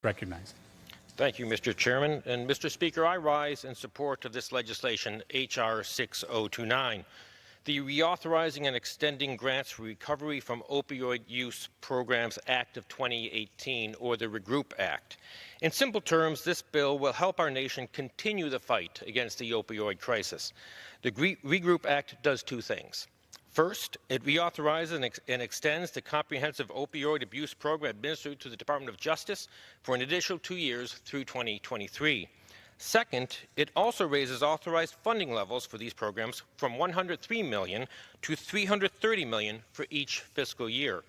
Recognized. Thank you, Mr. Chairman. And Mr. Speaker, I rise in support of this legislation, H.R. 6029, the Reauthorizing and Extending Grants for Recovery from Opioid Use Programs Act of 2018, or the REGROUP Act. In simple terms, this bill will help our nation continue the fight against the opioid crisis. The REGROUP Act does two things. First, it reauthorizes and extends the comprehensive opioid abuse program administered to the Department of Justice for an additional 2 years through 2023. Second, it also raises authorized funding levels for these programs from $103 million to $330 million for each fiscal year.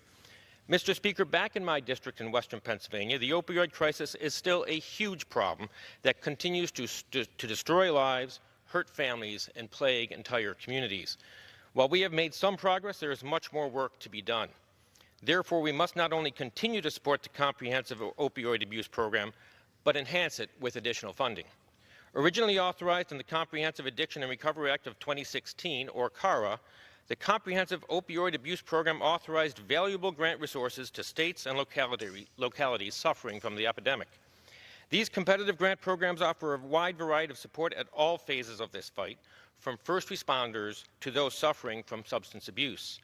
Mr. Speaker, back in my district in western Pennsylvania, the opioid crisis is still a huge problem that continues to destroy lives, hurt families, and plague entire communities. While we have made some progress, there is much more work to be done. Therefore, we must not only continue to support the comprehensive opioid abuse program, but enhance it with additional funding. Originally authorized in the Comprehensive Addiction and Recovery Act of 2016, or CARA, the Comprehensive Opioid Abuse Program authorized valuable grant resources to states and localities suffering from the epidemic. These competitive grant programs offer a wide variety of support at all phases of this fight, from first responders to those suffering from substance abuse.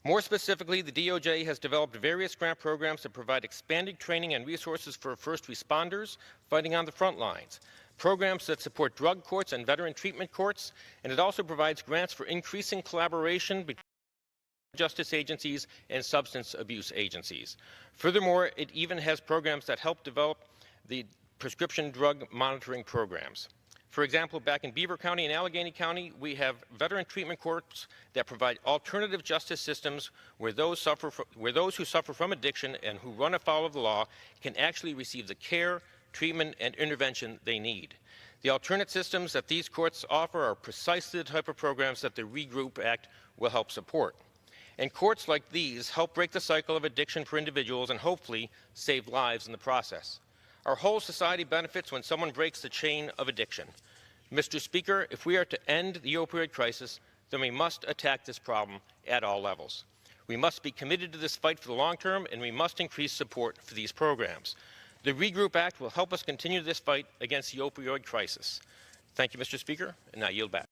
More specifically, the DOJ has developed various grant programs that provide expanded training and resources for first responders fighting on the front lines, programs that support drug courts and veteran treatment courts, and it also provides grants for increasing collaboration between justice agencies and substance abuse agencies. Furthermore, it even has programs that help develop the prescription drug monitoring programs. For example, back in Beaver County and Allegheny County, we have veteran treatment courts that provide alternative justice systems where those who suffer from addiction and who run afoul of the law can actually receive the care, treatment, and intervention they need. The alternate systems that these courts offer are precisely the type of programs that the REGROUP Act will help support. And courts like these help break the cycle of addiction for individuals and hopefully save lives in the process. Our whole society benefits when someone breaks the chain of addiction. Mr. Speaker, if we are to end the opioid crisis, then we must attack this problem at all levels. We must be committed to this fight for the long term, and we must increase support for these programs. The REGROUP Act will help us continue this fight against the opioid crisis. Thank you, Mr. Speaker, and I yield back.